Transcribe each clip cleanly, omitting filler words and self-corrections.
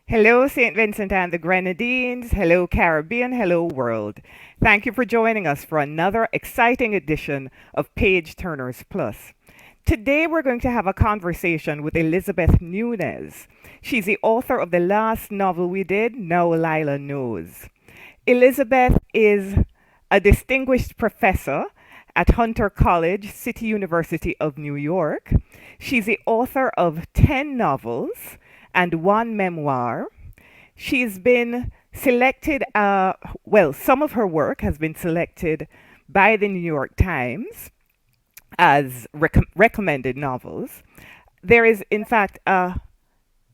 Hello, St. Vincent and the Grenadines. Hello, Caribbean. Hello, world. Thank you for joining us for another exciting edition of Page Turners Plus. Today, we're going to have a conversation with Elizabeth Nunez. She's the author of the last novel we did, Now Lila Knows. Elizabeth is a distinguished professor at Hunter College, City University of New York. She's the author of 10 novels and one memoir. She's been selected, some of her work has been selected by the New York Times as recommended novels. There is, in fact, a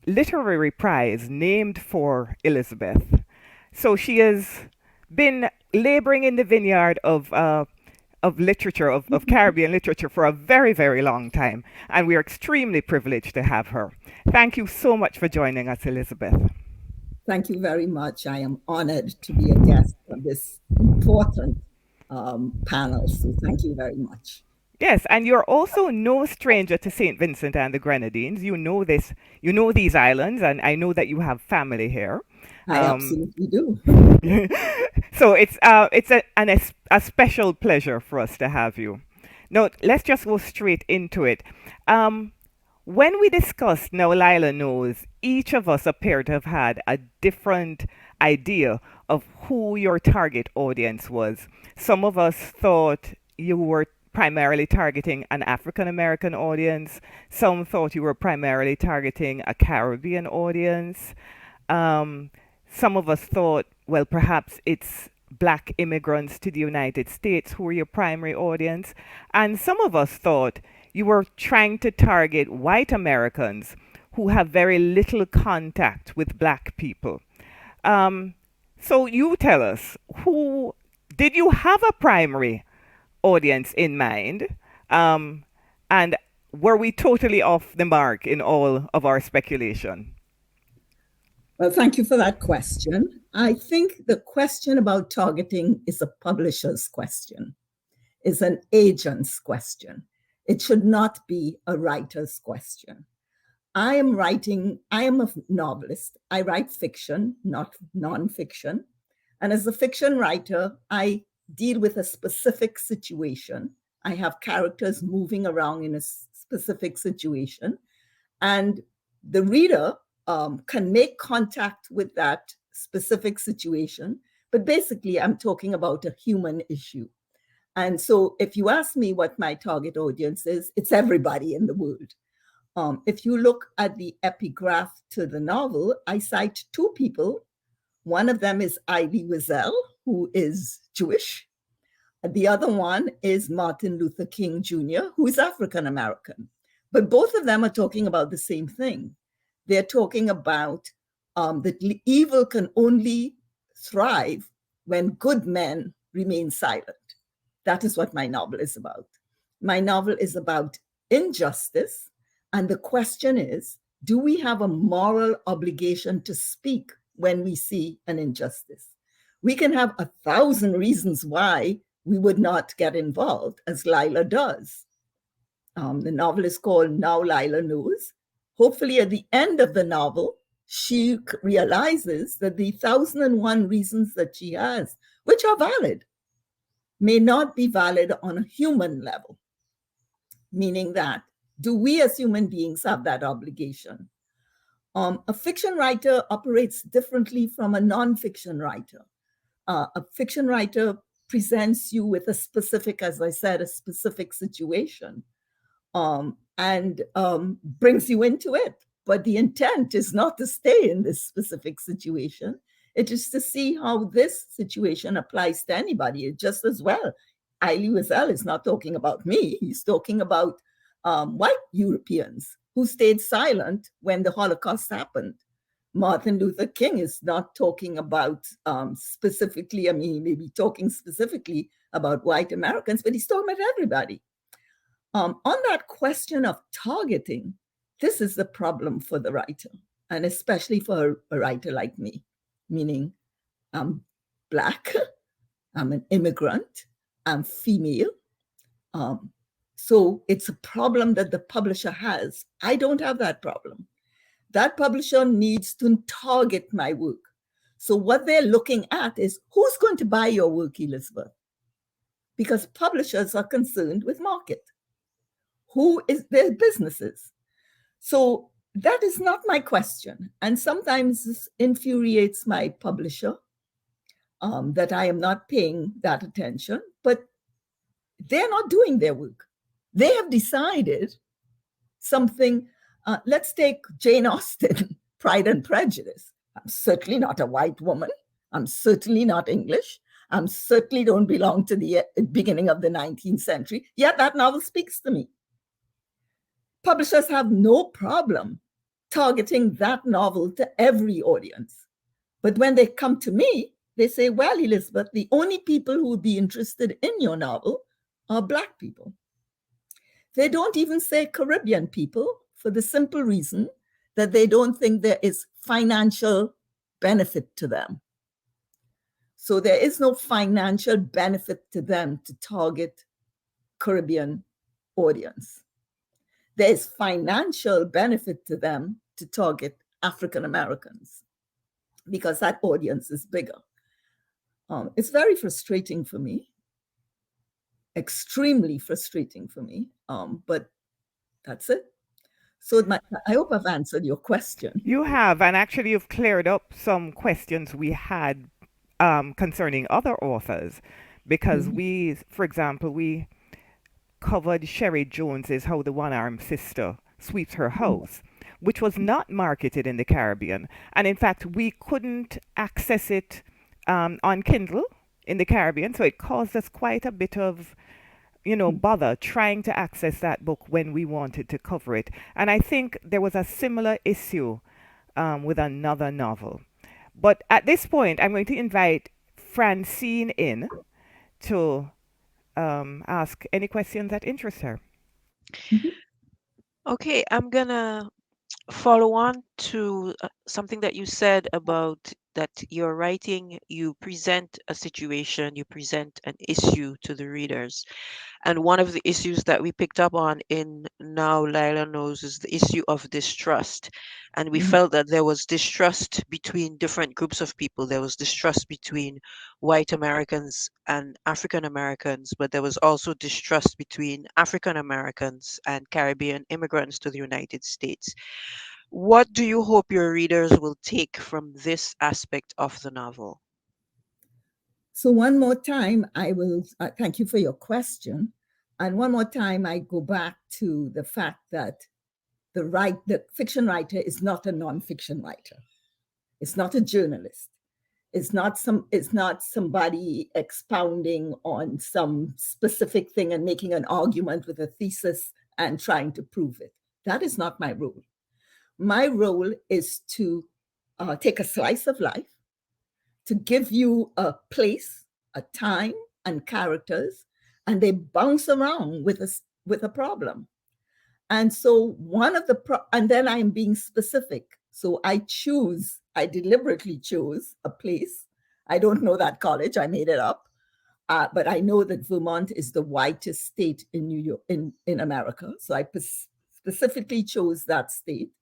literary prize named for Elizabeth. So she has been laboring in the vineyard of literature, of Caribbean literature, for a very, very long time. And we are extremely privileged to have her. Thank you so much for joining us, Elizabeth. Thank you very much. I am honored to be a guest on this important panel. So thank you very much. Yes, and you're also no stranger to St. Vincent and the Grenadines. You know this, you know these islands, and I know that you have family here. I Um, absolutely do. so it's a special pleasure for us to have you. Now, let's just go straight into it. Um, when we discussed Now Lila Knows, each of us appeared to have had a different idea of who your target audience was. Some of us thought you were primarily targeting an African American audience. Some thought you were primarily targeting a Caribbean audience. Um, some of us thought, well, perhaps it's black immigrants to the United States who are your primary audience. And some of us thought you were trying to target white Americans who have very little contact with black people. Um, so you tell us, who did you have a primary audience in mind? Um, and were we totally off the mark in all of our speculation? Well, thank you for that question. I think the question about targeting is a publisher's question, is an agent's question. It should not be a writer's question. I am a novelist. I write fiction, not nonfiction. And as a fiction writer, I deal with a specific situation. I have characters moving around in a specific situation. And the reader can make contact with that specific situation. But basically, I'm talking about a human issue. And so if you ask me what my target audience is, it's everybody in the world. If you look at the epigraph to the novel, I cite two people. One of them is Ivy Wiesel, who is Jewish. The other one is Martin Luther King Jr., who is African American. But both of them are talking about the same thing. They're talking about that evil can only thrive when good men remain silent. That is what my novel is about. My novel is about injustice. And the question is, do we have a moral obligation to speak when we see an injustice? We can have 1,000 reasons why we would not get involved, as Lila does. The novel is called Now Lila Knows. Hopefully, at the end of the novel, she realizes that the 1,001 reasons that she has, which are valid, may not be valid on a human level, meaning that do we as human beings have that obligation? A fiction writer operates differently from a nonfiction writer. A fiction writer presents you with a specific, as I said, a specific situation and brings you into it. But the intent is not to stay in this specific situation. It is to see how this situation applies to anybody just as well. Elie Wiesel is not talking about me. He's talking about white Europeans who stayed silent when the Holocaust happened. Martin Luther King is not talking about specifically, I mean, he may be talking specifically about white Americans, but he's talking about everybody. On that question of targeting, this is the problem for the writer, and especially for a writer like me, meaning I'm Black, I'm an immigrant, I'm female. So it's a problem that the publisher has. I don't have that problem. That publisher needs to target my work. So what they're looking at is who's going to buy your work, Elizabeth? Because publishers are concerned with market. Who is their businesses? So that is not my question. And sometimes this infuriates my publisher that I am not paying that attention, but they're not doing their work. They have decided something. Let's take Jane Austen, Pride and Prejudice. I'm certainly not a white woman. I'm certainly not English. I certainly don't belong to the beginning of the 19th century. Yet that novel speaks to me. Publishers have no problem targeting that novel to every audience. But when they come to me, they say, well, Elizabeth, the only people who would be interested in your novel are Black people. They don't even say Caribbean people for the simple reason that they don't think there is financial benefit to them. So there is no financial benefit to them to target Caribbean audience. There is financial benefit to them to target African Americans because that audience is bigger. It's very frustrating for me, extremely frustrating for me, but that's it. So I hope I've answered your question. You have, and actually, you've cleared up some questions we had concerning other authors, because for example, we covered Sherry Jones's How the One-Armed Sister Sweeps Her House, which was not marketed in the Caribbean. And in fact, we couldn't access it on Kindle in the Caribbean, so it caused us quite a bit of bother trying to access that book when we wanted to cover it. And I think there was a similar issue with another novel. But at this point, I'm going to invite Francine in to ask any questions that interest her. Okay, I'm gonna follow on to something that you said about that you're writing, you present a situation, you present an issue to the readers. And one of the issues that we picked up on in Now Lila Knows is the issue of distrust. And we felt that there was distrust between different groups of people. There was distrust between white Americans and African Americans, but there was also distrust between African Americans and Caribbean immigrants to the United States. What do you hope your readers will take from this aspect of the novel? So one more time, I will thank you for your question. And one more time, I go back to the fact that the fiction writer is not a nonfiction writer. It's not a journalist. It's not somebody expounding on some specific thing and making an argument with a thesis and trying to prove it. That is not my role. My role is to take a slice of life, to give you a place, a time, and characters, and they bounce around with a problem. And so and then I'm being specific. So I deliberately chose a place. I don't know that college, I made it up. But I know that Vermont is the whitest state in New York, in America. So I specifically chose that state.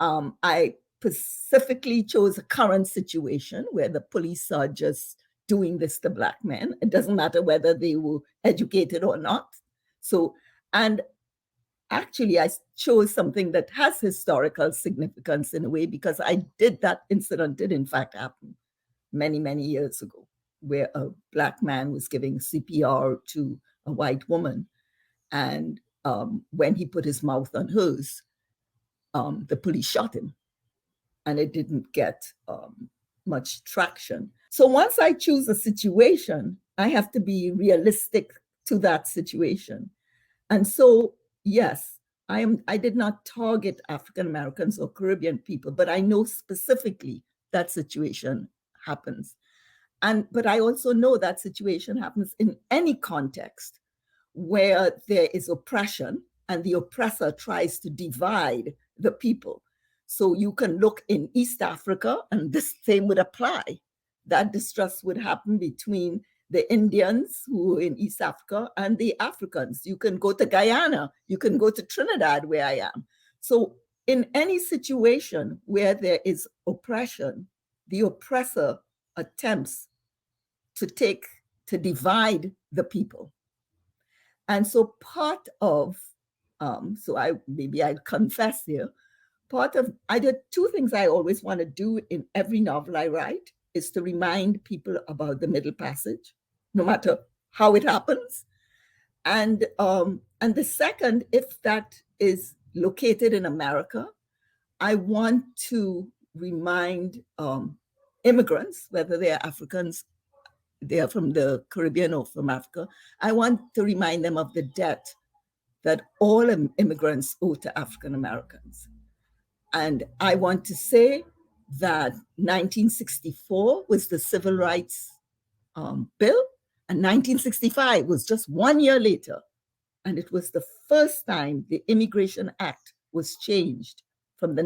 I specifically chose a current situation where the police are just doing this to Black men. It doesn't matter whether they were educated or not. So, and actually, I chose something that has historical significance in a way, because that incident did in fact happen many, many years ago, where a Black man was giving CPR to a white woman. And when he put his mouth on hers, the police shot him, and it didn't get much traction. So once I choose a situation, I have to be realistic to that situation. And so, yes, I did not target African Americans or Caribbean people, but I know specifically that situation happens. But I also know that situation happens in any context where there is oppression and the oppressor tries to divide the people. So you can look in East Africa, and the same would apply. That distrust would happen between the Indians who are in East Africa and the Africans. You can go to Guyana, you can go to Trinidad, where I am. So in any situation where there is oppression, the oppressor attempts to divide the people. And so part of, I'd confess here, I did two things I always want to do in every novel I write is to remind people about the Middle Passage, no matter how it happens. And the second, if that is located in America, I want to remind immigrants, whether they are Africans, they are from the Caribbean or from Africa, I want to remind them of the debt that all immigrants owe to African Americans. And I want to say that 1964 was the Civil Rights Bill, and 1965 was just 1 year later. And it was the first time the Immigration Act was changed from the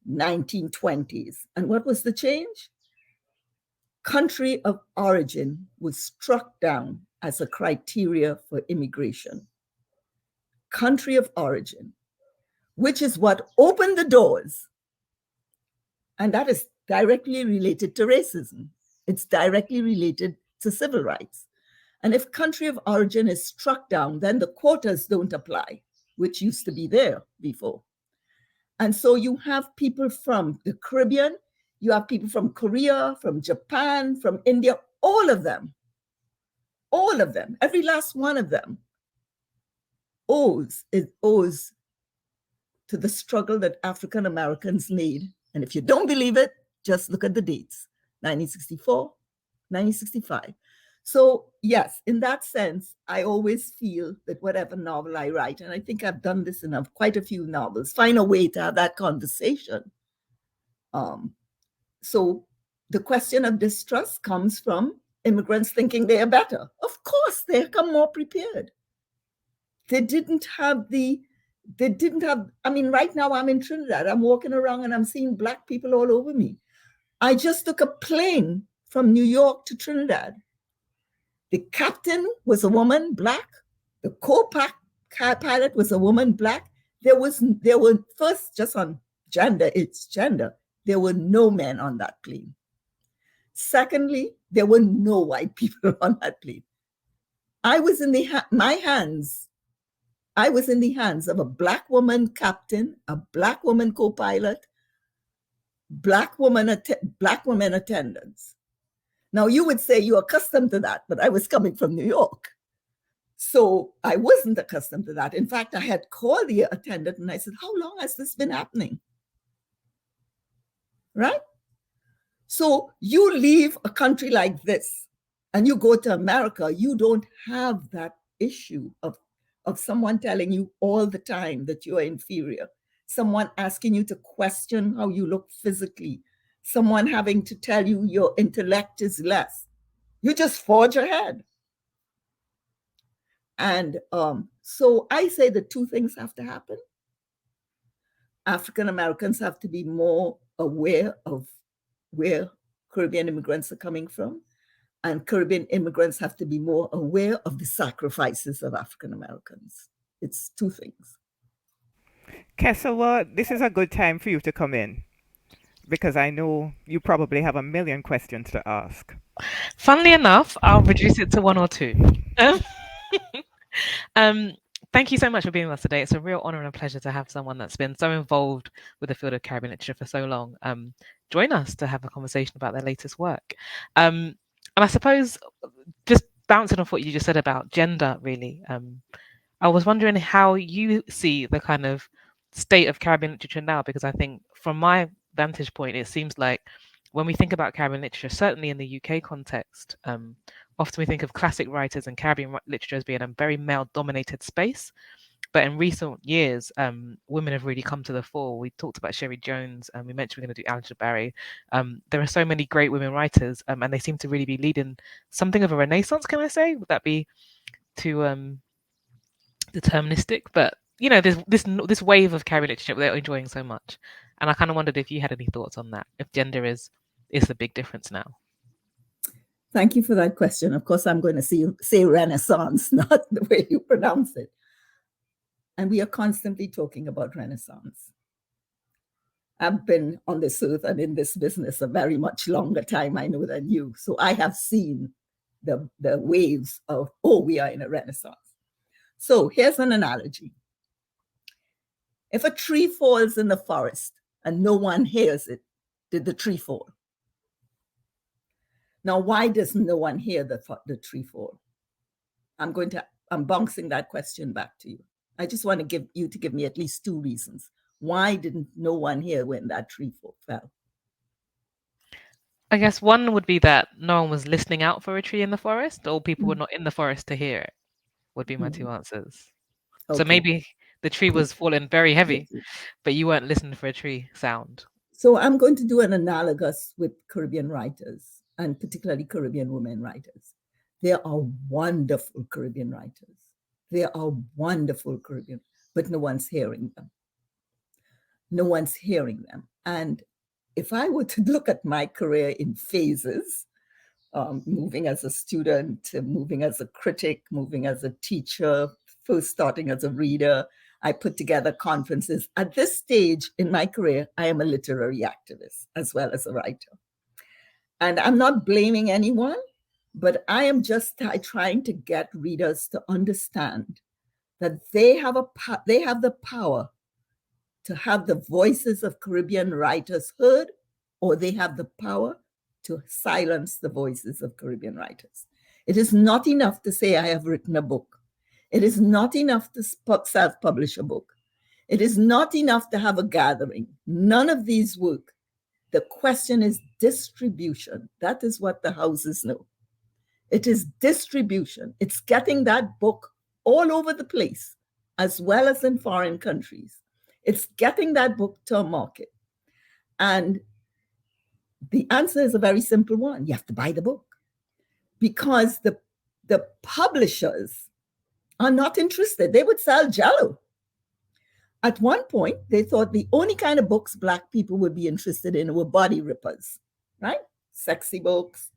1920s. And what was the change? Country of origin was struck down as a criteria for immigration. Country of origin, which is what opened the doors. And that is directly related to racism. It's directly related to civil rights. And if country of origin is struck down, then the quotas don't apply, which used to be there before. And so you have people from the Caribbean, you have people from Korea, from Japan, from India, all of them, every last one of them owes to the struggle that African Americans made. And if you don't believe it, just look at the dates, 1964, 1965. So yes, in that sense, I always feel that whatever novel I write, and I think I've done this in quite a few novels, find a way to have that conversation. So the question of distrust comes from immigrants thinking they are better. Of course, they come more prepared. Right now I'm in Trinidad. I'm walking around and I'm seeing Black people all over me. I just took a plane from New York to Trinidad. The captain was a woman, Black. The co-pilot was a woman, Black. There were first, just on gender, it's gender. There were no men on that plane. Secondly, there were no white people on that plane. I was in the hands of a Black woman captain, a Black woman co-pilot, Black women attendants. Now, you would say you're accustomed to that, but I was coming from New York. So I wasn't accustomed to that. In fact, I had called the attendant and I said, how long has this been happening? Right? So you leave a country like this and you go to America, you don't have that issue of someone telling you all the time that you are inferior, someone asking you to question how you look physically, someone having to tell you your intellect is less. You just forge ahead. And so I say the two things have to happen. African Americans have to be more aware of where Caribbean immigrants are coming from, and Caribbean immigrants have to be more aware of the sacrifices of African Americans. It's two things. Kesawa, this is a good time for you to come in because I know you probably have a million questions to ask. Funnily enough, I'll reduce it to one or two. Thank you so much for being with us today. It's a real honor and a pleasure to have someone that's been so involved with the field of Caribbean literature for so long join us to have a conversation about their latest work. And I suppose just bouncing off what you just said about gender, really, I was wondering how you see the kind of state of Caribbean literature now, because I think from my vantage point, it seems like when we think about Caribbean literature, certainly in the UK context, often we think of classic writers and Caribbean literature as being a very male-dominated space. But in recent years, women have really come to the fore. We talked about Sherry Jones, and we mentioned we're going to do Angela Barry. There are so many great women writers, and they seem to really be leading something of a renaissance, can I say? Would that be too deterministic? But, you know, there's this wave of Caribbean literature that they're enjoying so much. And I kind of wondered if you had any thoughts on that, if gender is the big difference now. Thank you for that question. Of course, I'm going to say Renaissance, not the way you pronounce it. And we are constantly talking about Renaissance. I've been on this earth and in this business a very much longer time, I know, than you. So I have seen the waves of, oh, we are in a Renaissance. So here's an analogy. If a tree falls in the forest and no one hears it, did the tree fall? Now, why does no one hear the tree fall? I'm bouncing that question back to you. I just want to give me at least two reasons. Why didn't no one hear when that tree fell? I guess one would be that no one was listening out for a tree in the forest, or people were not in the forest to hear it, would be my two answers. Okay. So maybe the tree was falling very heavy, but you weren't listening for a tree sound. So I'm going to do an analogous with Caribbean writers, and particularly Caribbean women writers. There are wonderful Caribbean writers. There are wonderful Caribbean, but no one's hearing them. No one's hearing them. And if I were to look at my career in phases, moving as a student, moving as a critic, moving as a teacher, first starting as a reader, I put together conferences. At this stage in my career, I am a literary activist as well as a writer. And I'm not blaming anyone, but I am just trying to get readers to understand that they have the power to have the voices of Caribbean writers heard, or they have the power to silence the voices of Caribbean writers. It is not enough to say I have written a book. It is not enough to self-publish a book. It is not enough to have a gathering. None of these work. The question is distribution. That is what the houses know. It is distribution. It's getting that book all over the place, as well as in foreign countries. It's getting that book to a market. And the answer is a very simple one. You have to buy the book. Because the publishers are not interested. They would sell Jell-O. At one point, they thought the only kind of books Black people would be interested in were body rippers, right? Sexy books,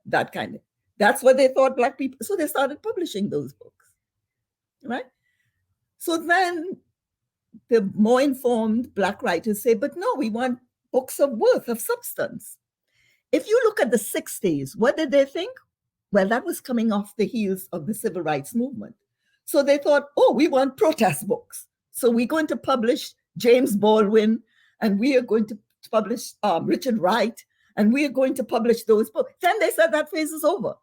that kind of. That's what they thought Black people. So they started publishing those books, right? So then the more informed Black writers say, but no, we want books of worth, of substance. If you look at the 60s, what did they think? Well, that was coming off the heels of the civil rights movement. So they thought, oh, we want protest books. So we're going to publish James Baldwin, and we are going to publish Richard Wright, and we are going to publish those books. Then they said that phase is over.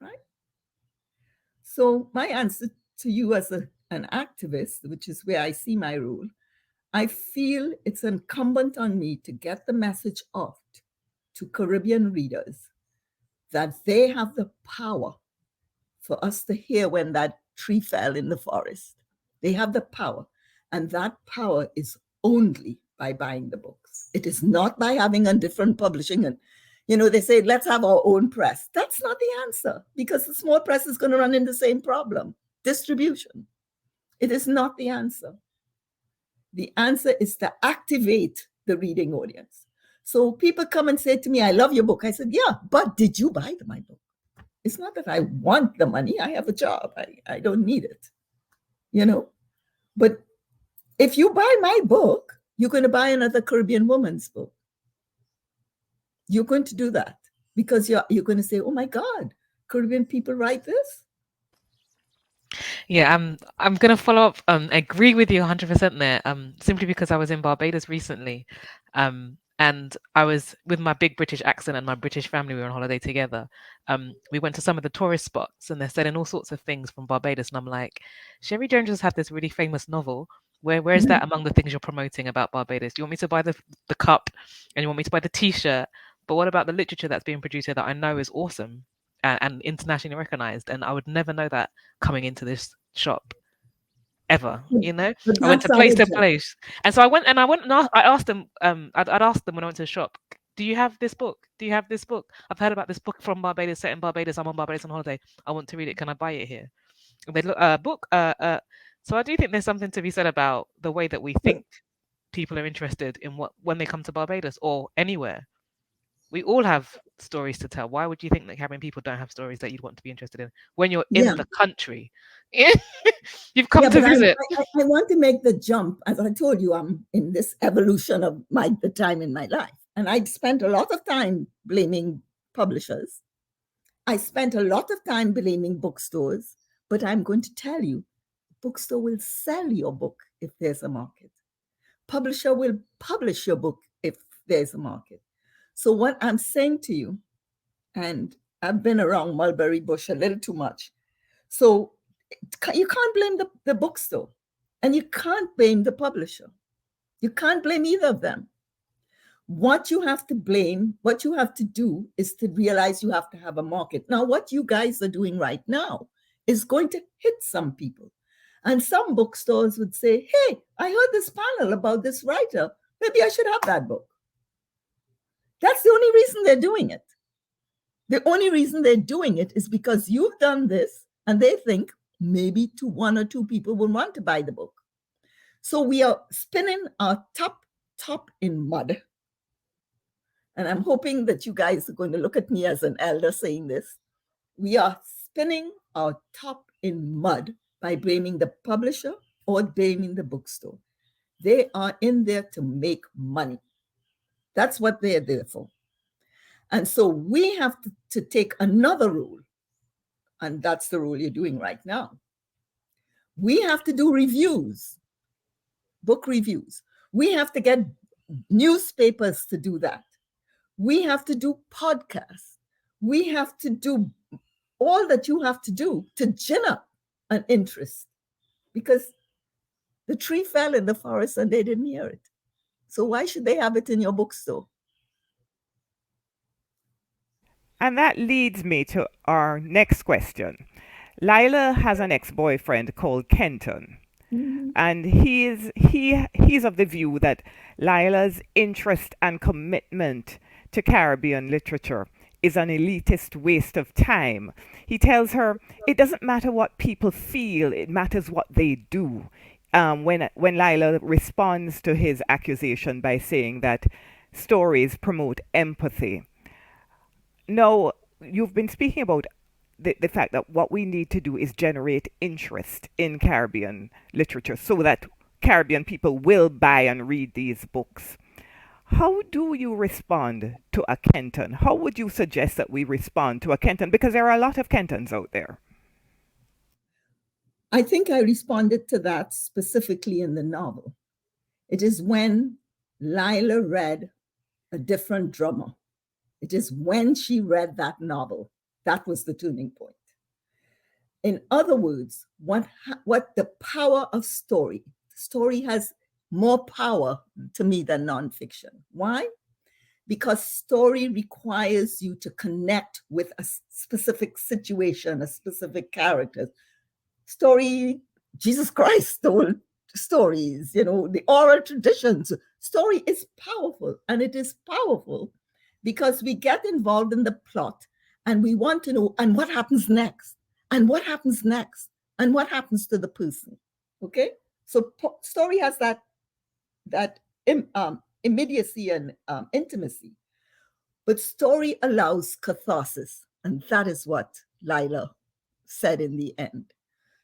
Right? So my answer to you as an activist, which is where I see my role, I feel it's incumbent on me to get the message out to Caribbean readers that they have the power for us to hear when that tree fell in the forest. They have the power. And that power is only by buying the books. It is not by having a different publishing. And, they say, let's have our own press. That's not the answer, because the small press is going to run into the same problem, distribution. It is not the answer. The answer is to activate the reading audience. So people come and say to me, I love your book. I said, yeah, but did you buy my book? It's not that I want the money. I have a job. I don't need it, But if you buy my book, you're going to buy another Caribbean woman's book. You're going to do that because you're going to say, oh my God, Caribbean people write this? Yeah, I'm gonna follow up. Agree with you 100% there. Simply because I was in Barbados recently, and I was with my big British accent and my British family. We were on holiday together. We went to some of the tourist spots, and they're selling all sorts of things from Barbados. And I'm like, Sherry Jones just had this really famous novel. Where is that among the things you're promoting about Barbados? Do you want me to buy the cup, and you want me to buy the T-shirt? But what about the literature that's being produced here that I know is awesome and internationally recognized? And I would never know that coming into this shop ever. I went to place, and so I asked them. I'd asked them when I went to the shop, do you have this book? Do you have this book? I've heard about this book from Barbados, set in Barbados. I'm on Barbados on holiday. I want to read it. Can I buy it here? And they look book. So I do think there's something to be said about the way that we think people are interested in when they come to Barbados or anywhere. We all have stories to tell? Why would you think that Caribbean people don't have stories that you'd want to be interested in when you're in Yeah. the country? You've come Yeah, to but visit. I want to make the jump. As I told you, I'm in this evolution of the time in my life. And I spent a lot of time blaming publishers. I spent a lot of time blaming bookstores. But I'm going to tell you, bookstore will sell your book if there's a market. Publisher will publish your book if there's a market. So what I'm saying to you, and I've been around Mulberry Bush a little too much, so you can't blame the bookstore, and you can't blame the publisher. You can't blame either of them. What you have to do is to realize you have to have a market. Now, what you guys are doing right now is going to hit some people. And some bookstores would say, hey, I heard this panel about this writer. Maybe I should have that book. That's the only reason they're doing it. The only reason they're doing it is because you've done this and they think maybe one or two people will want to buy the book. So we are spinning our top in mud. And I'm hoping that you guys are going to look at me as an elder saying this. We are spinning our top in mud by blaming the publisher or blaming the bookstore. They are in there to make money. That's what they're there for. And so we have to take another rule. And that's the rule you're doing right now. We have to do reviews, book reviews. We have to get newspapers to do that. We have to do podcasts. We have to do all that you have to do to gin up an interest, because the tree fell in the forest and they didn't hear it. So why should they have it in your bookstore? And that leads me to our next question. Lila has an ex-boyfriend called Kenton. Mm-hmm. And he's of the view that Lila's interest and commitment to Caribbean literature is an elitist waste of time. He tells her it doesn't matter what people feel, it matters what they do. When Lila responds to his accusation by saying that stories promote empathy. Now, you've been speaking about the fact that what we need to do is generate interest in Caribbean literature so that Caribbean people will buy and read these books. How do you respond to a Kenton? How would you suggest that we respond to a Kenton? Because there are a lot of Kentons out there. I think I responded to that specifically in the novel. It is when Lila read A Different Drummer. It is when she read that novel. That was the turning point. In other words, what the power of story. Story has more power to me than nonfiction. Why? Because story requires you to connect with a specific situation, a specific character. Story, Jesus Christ told stories, the oral traditions. Story is powerful, and it is powerful because we get involved in the plot and we want to know, and what happens next, and what happens next, and what happens to the person. Okay? So story has that immediacy and intimacy. But story allows catharsis, and that is what Lila said in the end.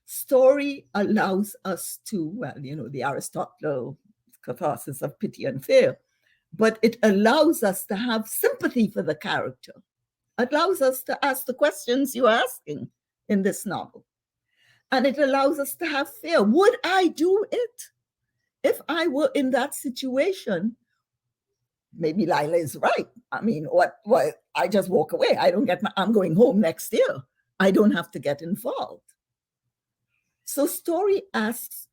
Story allows us to, the Aristotle catharsis of pity and fear, but it allows us to have sympathy for the character. It allows us to ask the questions you're asking in this novel. And it allows us to have fear. Would I do it? If I were in that situation, maybe Lila is right. I mean, what I just walk away. I'm going home next year. I don't have to get involved. So story asks,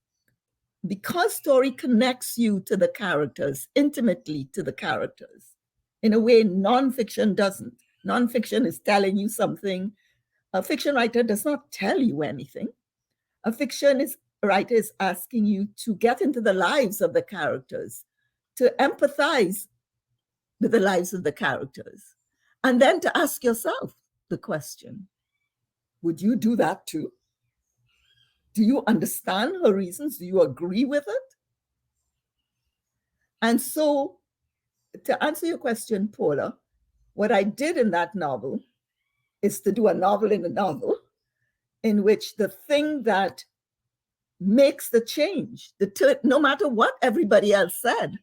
because story connects you to the characters, intimately to the characters, in a way nonfiction doesn't. Nonfiction is telling you something. A fiction writer does not tell you anything. A fiction writer is asking you to get into the lives of the characters, to empathize with the lives of the characters, and then to ask yourself the question, would you do that too? Do you understand her reasons? Do you agree with it? And so, to answer your question, Paula, What I did in that novel is to do a novel in a novel in which the thing that makes the change, no matter what everybody else said,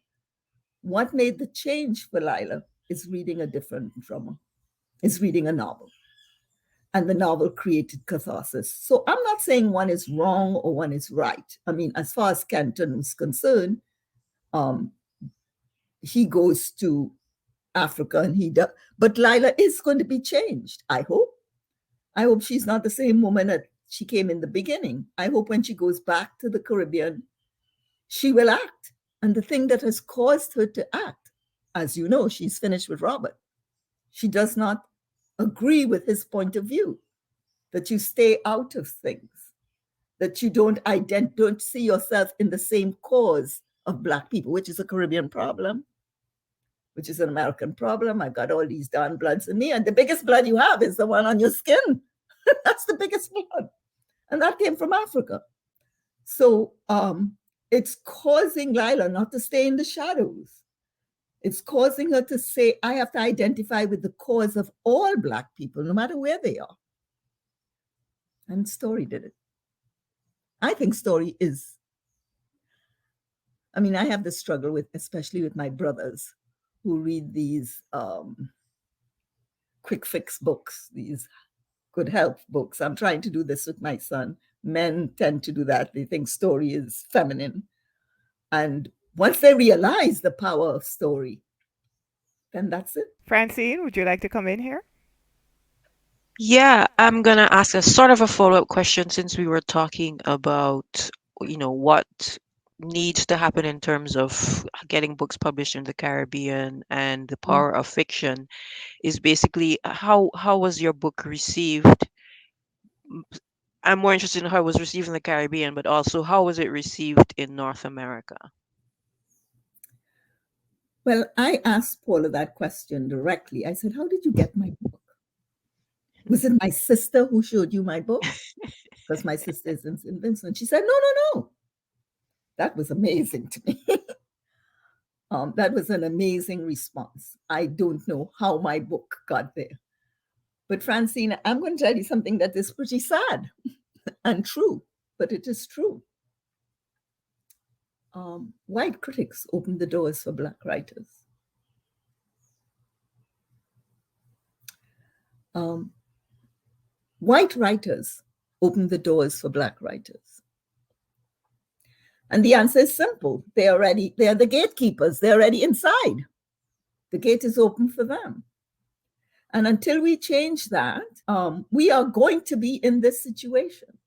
what made the change for Lila is reading a different drama, is reading a novel. And the novel created catharsis. So I'm not saying one is wrong or one is right. I mean, as far as Kenton was concerned, he goes to Africa and he does, but Lila is going to be changed, I hope. I hope she's not the same woman that she came in the beginning. I hope when she goes back to the Caribbean, she will act. And the thing that has caused her to act, as you know, she's finished with Robert. She does not agree with his point of view, that you stay out of things, that you don't see yourself in the same cause of Black people, which is a Caribbean problem, which is an American problem. I've got all these darn bloods in me, and the biggest blood you have is the one on your skin. That's the biggest blood. And that came from Africa. So it's causing Lila not to stay in the shadows. It's causing her to say, I have to identify with the cause of all Black people, no matter where they are. And Story did it. I think Story is, I mean, I have this struggle with, especially with my brothers who read these quick fix books, these good health books. I'm trying to do this with my son. Men tend to do that. They think Story is feminine. And once they realize the power of Story, then that's it. Francine, would you like to come in here? Yeah, I'm gonna ask a sort of a follow-up question since we were talking about, what needs to happen in terms of getting books published in the Caribbean and the power of fiction is basically how was your book received? I'm more interested in how it was received in the Caribbean, but also how was it received in North America? Well, I asked Paula that question directly. I said, how did you get my book? Was it my sister who showed you my book? Because my sister is in St. Vincent. She said, no. That was amazing to me. That was an amazing response. I don't know how my book got there. But Francine, I'm going to tell you something that is pretty sad and true, but it is true. White critics opened the doors for Black writers. White writers opened the doors for Black writers. And the answer is simple. They are the gatekeepers. They're already inside. The gate is open for them. And until we change that, we are going to be in this situation.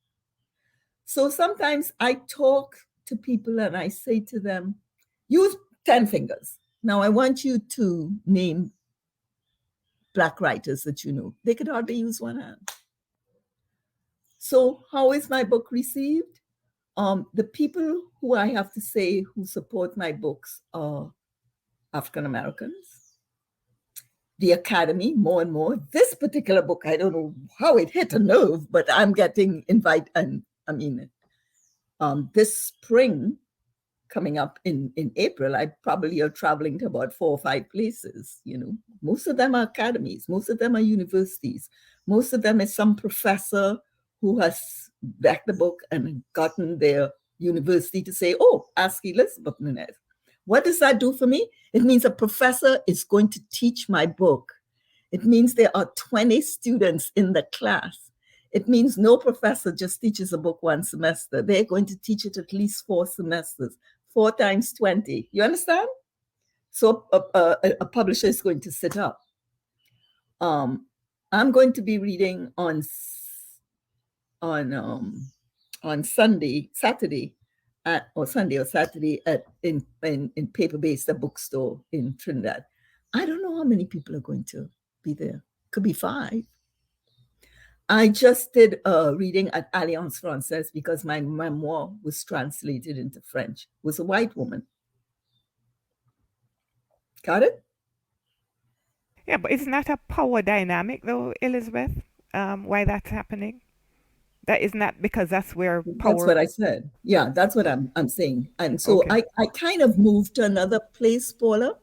So sometimes I talk to people and I say to them, use 10 fingers. Now I want you to name Black writers that you know. They could hardly use one hand. So how is my book received? The people who I have to say who support my books are African Americans. The Academy, more and more. This particular book, I don't know how it hit a nerve, but I'm getting invited. And I mean, this spring, coming up in April, I probably are traveling to about 4 or 5 places. Most of them are academies, most of them are universities, most of them is some professor who has backed the book and gotten their university to say, oh, ask Elizabeth Nunez. What does that do for me? It means a professor is going to teach my book. It means there are 20 students in the class. It means no professor just teaches a book one semester. They're going to teach it at least 4 semesters, 4 times 20. You understand? So a publisher is going to sit up. I'm going to be reading on Saturday in paper-based a bookstore in Trinidad. I don't know how many people are going to be there. Could be 5. I just did a reading at Alliance Francaise because my memoir was translated into French. It was a white woman. Got it? Yeah, but isn't that a power dynamic though, Elizabeth? Why that's happening? Isn't that because that's where power. That's what I said. Yeah, that's what I'm saying. And so Okay. I kind of moved to another place, Paula.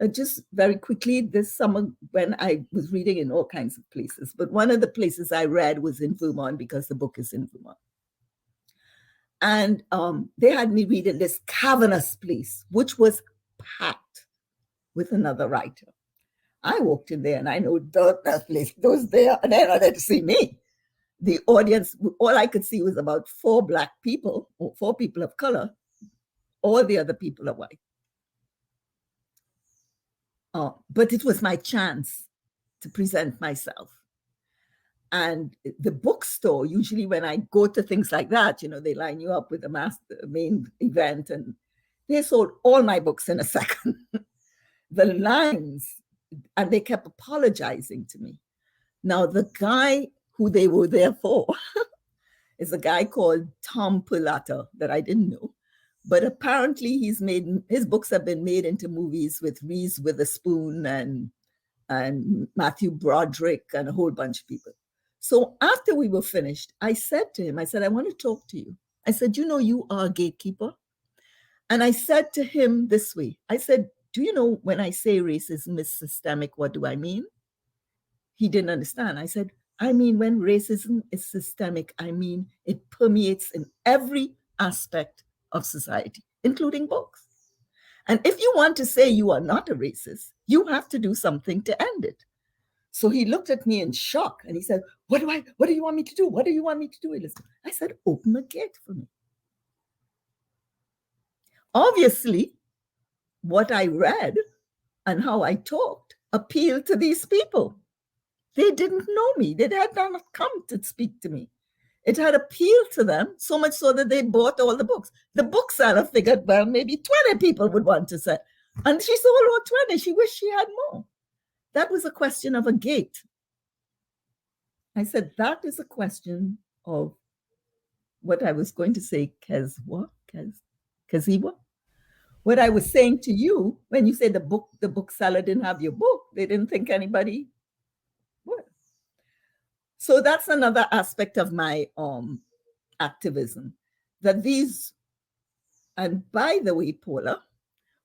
Just very quickly, this summer when I was reading in all kinds of places, but one of the places I read was in Vermont because the book is in Vermont. And they had me read in this cavernous place, which was packed with another writer. I walked in there and I know that place was there, and they're not there to see me. The audience, all I could see was about 4 Black people or 4 people of color. All the other people are white. But it was my chance to present myself. And the bookstore, usually when I go to things like that, they line you up with the main event, and they sold all my books in a second. The lines, and they kept apologizing to me. Now, the guy who they were there for is a guy called Tom Perlata that I didn't know. But apparently his books have been made into movies with Reese Witherspoon and Matthew Broderick and a whole bunch of people. So after we were finished, I said to him, I want to talk to you. I said, you are a gatekeeper. And I said to him this way, I said, do you know when I say racism is systemic, what do I mean? He didn't understand. I said, I mean, when racism is systemic, I mean, it permeates in every aspect of society, including books. And if you want to say you are not a racist, you have to do something to end it. So he looked at me in shock and he said, what do you want me to do? What do you want me to do, Elizabeth? I said, open the gate for me. Obviously, what I read and how I talked appealed to these people. They didn't know me. They had not come to speak to me. It had appealed to them, so much so that they bought all the books. The bookseller figured, well, maybe 20 people would want to sell. And she sold all 20. She wished she had more. That was a question of a gate. I said, that is a question of what I was going to say, Keziwa. What I was saying to you, when you said the bookseller didn't have your book, they didn't think anybody would. So that's another aspect of my activism. That these, and by the way, Paula,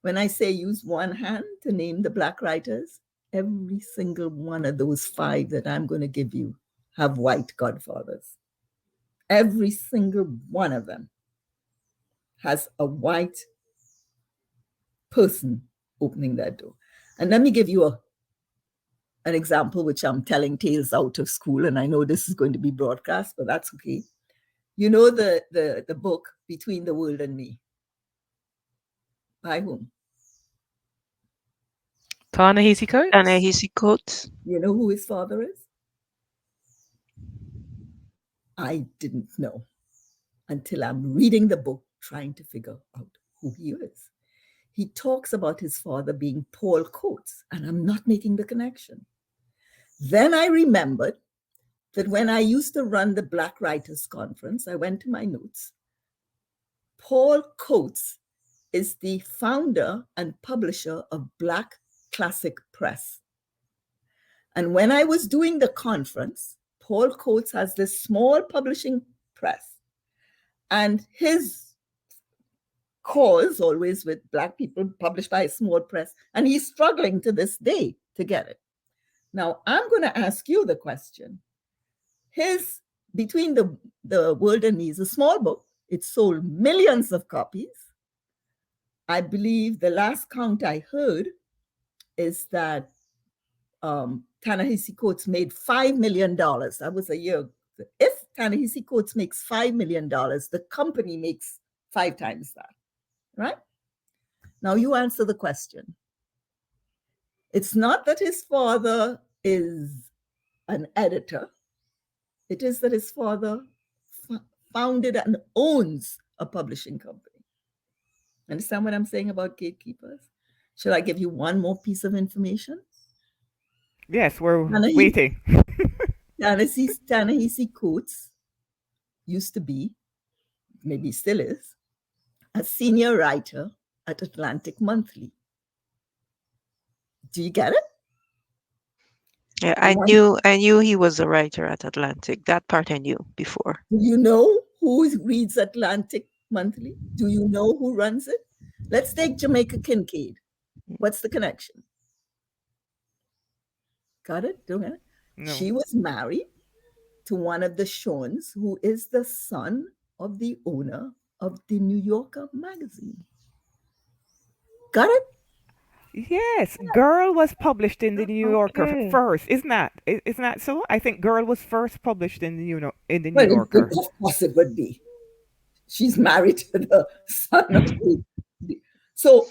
when I say use one hand to name the Black writers, every single one of those 5 that I'm going to give you have white godfathers. Every single one of them has a white person opening that door. And let me give you an example, which I'm telling tales out of school, and I know this is going to be broadcast, but that's okay. You know the book Between the World and Me? By whom? Ta-Nehisi Coates? Ta-Nehisi Coates. You know who his father is? I didn't know until I'm reading the book, trying to figure out who he is. He talks about his father being Paul Coates, and I'm not making the connection. Then I remembered that when I used to run the Black Writers Conference, I went to my notes. Paul Coates is the founder and publisher of Black Classic Press. And when I was doing the conference, Paul Coates has this small publishing press. And his cause, always with Black people, published by a small press, and he's struggling to this day to get it. Now, I'm going to ask you the question. His Between the World and Me is a small book. It sold millions of copies. I believe the last count I heard is that Ta-Nehisi Coates made $5 million. That was a year. If Ta-Nehisi Coates makes $5 million, the company makes 5 times that, right? Now you answer the question. It's not that his father is an editor. It is that his father founded and owns a publishing company. Understand what I'm saying about gatekeepers? Should I give you one more piece of information? Yes, we're waiting. Ta-Nehisi Coates used to be, maybe still is, a senior writer at Atlantic Monthly. Do you get it? Yeah, I knew he was a writer at Atlantic. That part I knew before. Do you know who reads Atlantic Monthly? Do you know who runs it? Let's take Jamaica Kincaid. What's the connection? Got it? Don't get it? No. She was married to one of the Shons, who is the son of the owner of the New Yorker magazine. Got it? Yes, Girl was published in the New Yorker Okay. first. Isn't that so? I think Girl was first published in the New Well, Yorker. of course it would be. She's married to the son of the. So,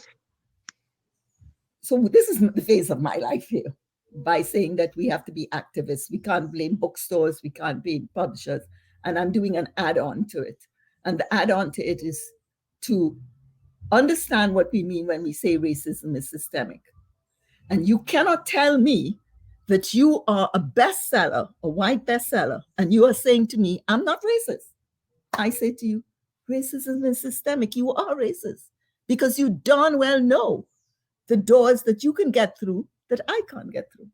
so this is the phase of my life here. By saying that we have to be activists, we can't blame bookstores, we can't blame publishers, and I'm doing an add-on to it. And the add-on to it is to understand what we mean when we say racism is systemic. And you cannot tell me that you are a bestseller, a white bestseller, and you are saying to me, I'm not racist. I say to you, racism is systemic. You are racist because you darn well know the doors that you can get through that I can't get through.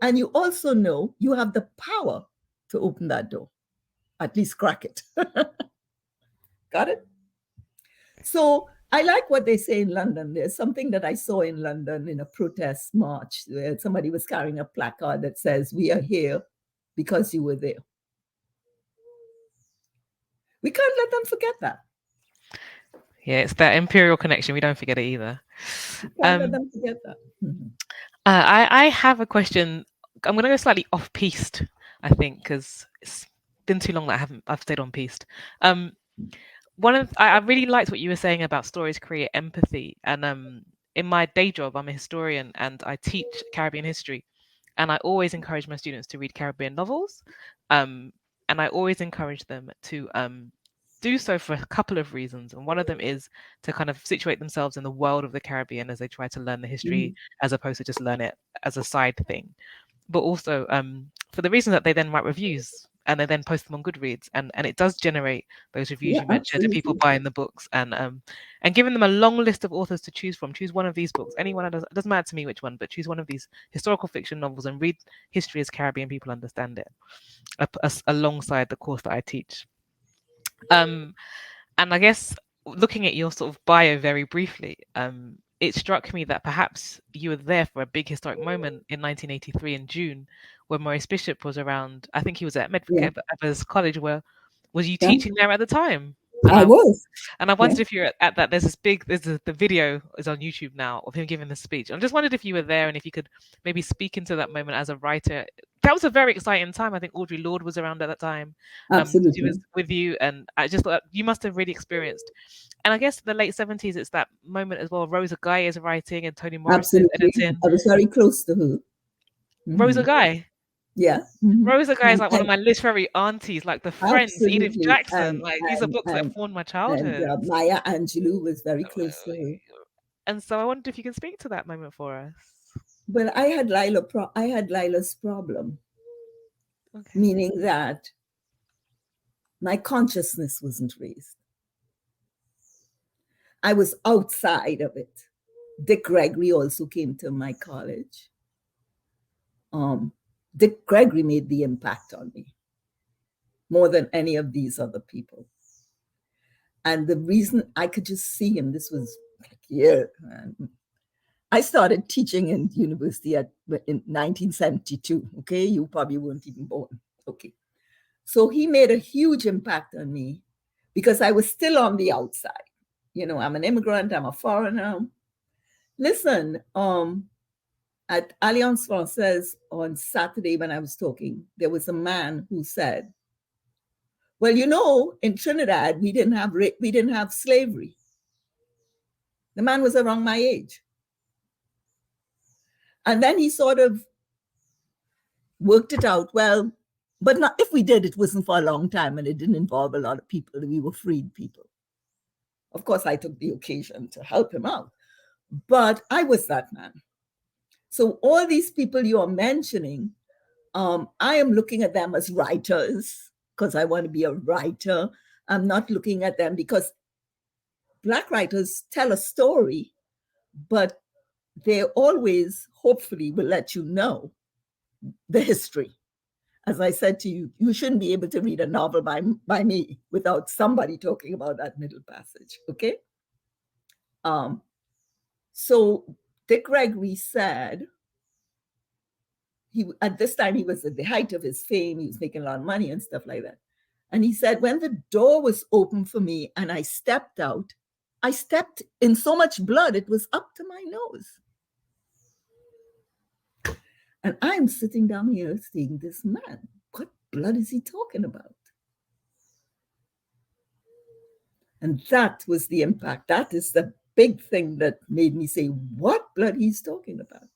And you also know you have the power to open that door, at least crack it. Got it? So I like what they say in London. There's something that I saw in London in a protest march where somebody was carrying a placard that says, "We are here because you were there." We can't let them forget that. Yeah, it's that imperial connection. We don't forget it either. We can't let them forget that. I have a question. I'm going to go slightly off piste, I think, because it's been too long that I've stayed on piste. I really liked what you were saying about stories create empathy, and in my day job, I'm a historian and I teach Caribbean history, and I always encourage my students to read Caribbean novels, and I always encourage them to do so for a couple of reasons, and one of them is to kind of situate themselves in the world of the Caribbean as they try to learn the history, as opposed to just learn it as a side thing, but also for the reason that they then write reviews and they then post them on Goodreads, and it does generate those reviews you mentioned, and people buying the books, and giving them a long list of authors to choose from. Choose one of these books, anyone. It doesn't matter to me which one, but choose one of these historical fiction novels and read history as Caribbean people understand it, alongside the course that I teach. And I guess looking at your sort of bio very briefly, it struck me that perhaps you were there for a big historic moment in 1983 in June, when Maurice Bishop was around. I think he was at Medford Evers College. Where was you teaching there at the time? And I was. And I wondered if you're at that. The video is on YouTube now of him giving the speech. I just wondered if you were there and if you could maybe speak into that moment as a writer. That was a very exciting time. I think Audre Lorde was around at that time. Absolutely. She was with you, and I just thought you must have really experienced. And I guess the late 70s, it's that moment as well. Rosa Guy is writing and Toni Morris is editing. I was very close to her. Rosa Guy. Yeah. Rosa Guy is like one of my literary aunties, like the Friends, Edith Absolutely. Jackson. Like these are books that formed my childhood. And Maya Angelou was very close to her. And so I wondered if you can speak to that moment for us. Well, I had Lila's problem, meaning that my consciousness wasn't raised. I was outside of it. Dick Gregory also came to my college. Dick Gregory made the impact on me more than any of these other people. And the reason I could just see him, this was I started teaching in university in 1972. Okay, you probably weren't even born. Okay, so he made a huge impact on me because I was still on the outside. You know, I'm an immigrant, I'm a foreigner. Listen, at Alliance Française on Saturday when I was talking, there was a man who said, well, you know, in Trinidad, we didn't have slavery. The man was around my age. And then he sort of worked it out. Well, but not if we did, it wasn't for a long time and it didn't involve a lot of people. We were freed people. Of course, I took the occasion to help him out, but I was that man. So all these people you are mentioning, I am looking at them as writers because I want to be a writer. I'm not looking at them because Black writers tell a story, but they always, hopefully, will let you know the history. As I said to you, you shouldn't be able to read a novel by me without somebody talking about that middle passage, okay? So Dick Gregory said, at this time, he was at the height of his fame. He was making a lot of money and stuff like that. And he said, when the door was open for me and I stepped out, I stepped in so much blood, it was up to my nose. And I'm sitting down here seeing this man. What blood is he talking about? And that was the impact. That is the big thing that made me say, what blood he's talking about.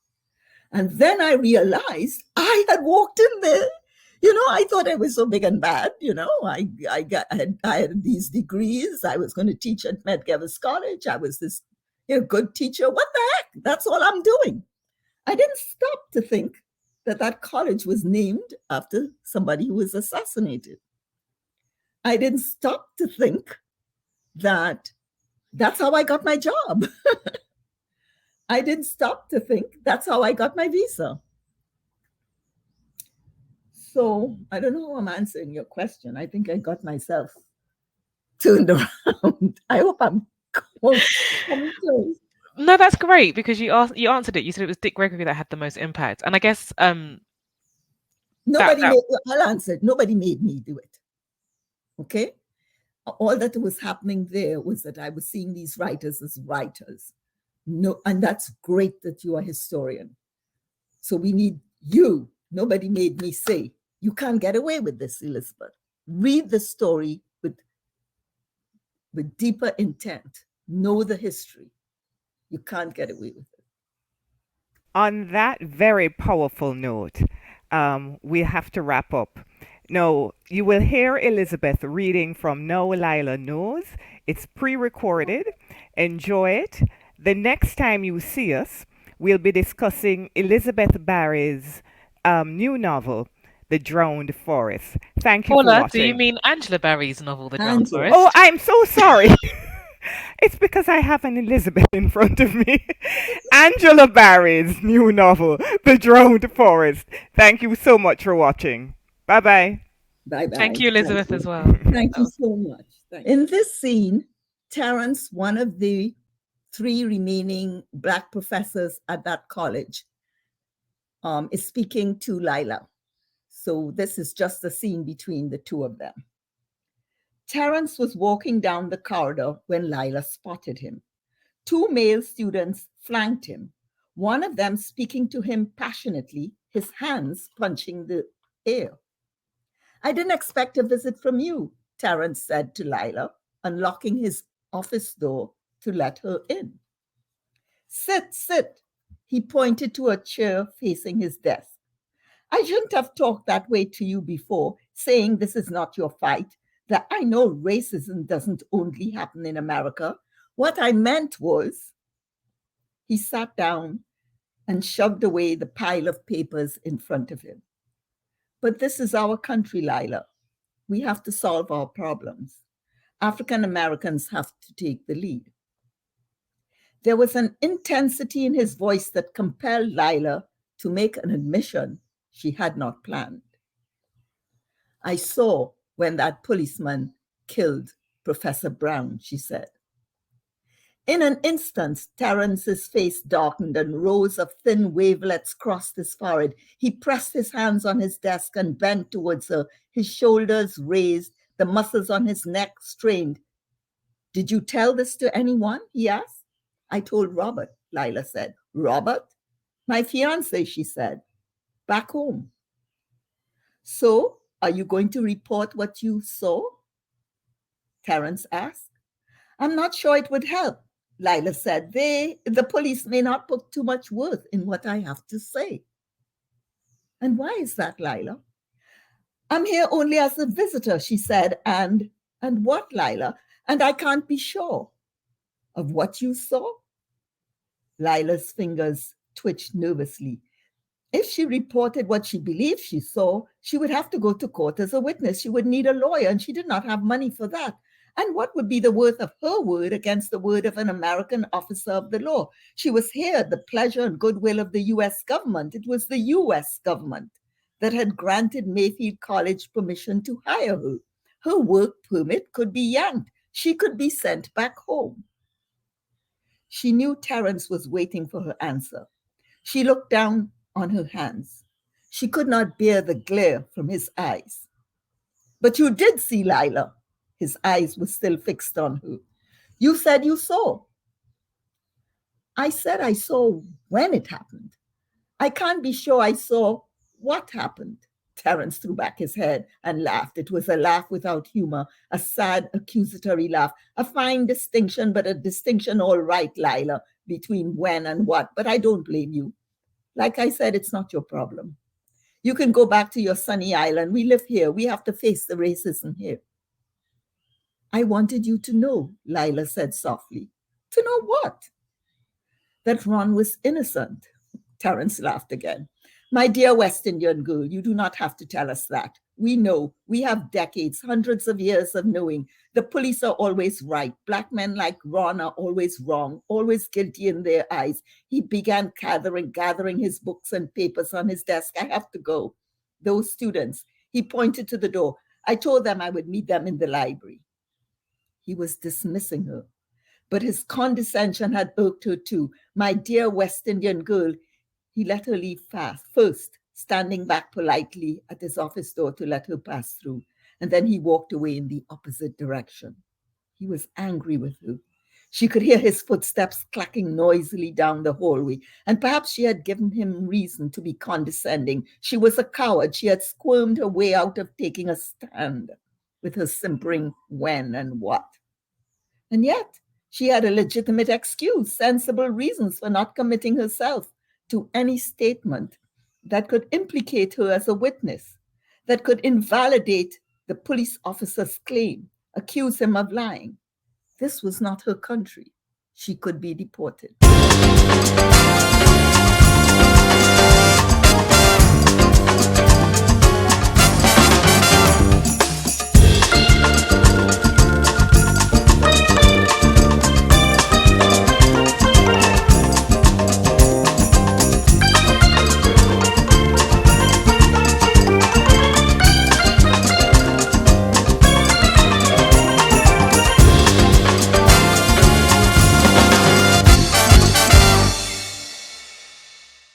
And then I realized I had walked in there. I thought I was so big and bad. I had these degrees. I was going to teach at Medgavis College. I was this good teacher. What the heck? That's all I'm doing. I didn't stop to think that college was named after somebody who was assassinated. I didn't stop to think that that's how I got my job. I didn't stop to think that's how I got my visa. So I don't know how I'm answering your question. I think I got myself turned around. I hope I'm coming close. No, that's great, because you answered it. You said it was Dick Gregory that had the most impact, and I guess I'll answer it. Nobody made me do it. Okay, all that was happening there was that I was seeing these writers as writers. No, and that's great that you are a historian. So we need you. Nobody made me say, you can't get away with this, Elizabeth. Read the story with deeper intent. Know the history. You can't get away with it. On that very powerful note, we have to wrap up. Now, you will hear Elizabeth reading from Now Lila Knows. It's pre-recorded. Enjoy it. The next time you see us, we'll be discussing Elizabeth Barry's new novel, The Drowned Forest. Thank you for Paula, watching. do you mean Angela Barry's novel, The Drowned Forest? Oh, I'm so sorry. It's because I have an Elizabeth in front of me. Angela Barry's new novel, The Drowned Forest. Thank you so much for watching. Bye-bye. Bye-bye. Thank you, Elizabeth, as well. Thank you so much. In this scene, Terence, one of the 3 remaining Black professors at that college, is speaking to Lila. So this is just a scene between the 2 of them. Terence was walking down the corridor when Lila spotted him. 2 male students flanked him, one of them speaking to him passionately, his hands punching the air. I didn't expect a visit from you, Terence said to Lila, unlocking his office door to let her in. Sit, sit. He pointed to a chair facing his desk. I shouldn't have talked that way to you before, saying this is not your fight, that I know racism doesn't only happen in America. What I meant was, he sat down and shoved away the pile of papers in front of him. But this is our country, Lila. We have to solve our problems. African Americans have to take the lead. There was an intensity in his voice that compelled Lila to make an admission she had not planned. I saw when that policeman killed Professor Brown, she said. In an instant, Terence's face darkened and rows of thin wavelets crossed his forehead. He pressed his hands on his desk and bent towards her, his shoulders raised, the muscles on his neck strained. Did you tell this to anyone? He asked. I told Robert, Lila said. Robert? My fiance, she said. Back home. So, are you going to report what you saw? Terence asked. I'm not sure it would help, Lila said. The police may not put too much worth in what I have to say. And why is that, Lila? I'm here only as a visitor, she said. And what, Lila? And I can't be sure. Of what you saw? Lila's fingers twitched nervously. If she reported what she believed she saw, she would have to go to court as a witness. She would need a lawyer, and she did not have money for that. And what would be the worth of her word against the word of an American officer of the law? She was here at the pleasure and goodwill of the U.S. government. It was the U.S. government that had granted Mayfield College permission to hire her. Her work permit could be yanked. She could be sent back home. She knew Terence was waiting for her answer. She looked down on her hands. She could not bear the glare from his eyes. But you did see Lila. His eyes were still fixed on her. You said you saw. I said I saw when it happened. I can't be sure I saw what happened. Terence threw back his head and laughed. It was a laugh without humor, a sad, accusatory laugh. A fine distinction, but a distinction all right, Lila, between when and what. But I don't blame you. Like I said, it's not your problem. You can go back to your sunny island. We live here. We have to face the racism here. I wanted you to know, Lila said softly. To know what? That Ron was innocent. Terence laughed again. My dear West Indian girl, you do not have to tell us that. We know. We have decades, hundreds of years of knowing. The police are always right. Black men like Ron are always wrong, always guilty in their eyes. He began gathering his books and papers on his desk. I have to go. Those students, he pointed to the door. I told them I would meet them in the library. He was dismissing her, but his condescension had irked her too. My dear West Indian girl, he let her leave fast, first standing back politely at his office door to let her pass through, and then he walked away in the opposite direction. He was angry with her. She could hear his footsteps clacking noisily down the hallway, and perhaps she had given him reason to be condescending. She was a coward. She had squirmed her way out of taking a stand with her simpering when and what. And yet, she had a legitimate excuse, sensible reasons for not committing herself to any statement that could implicate her as a witness, that could invalidate the police officer's claim, accuse him of lying. This was not her country. She could be deported.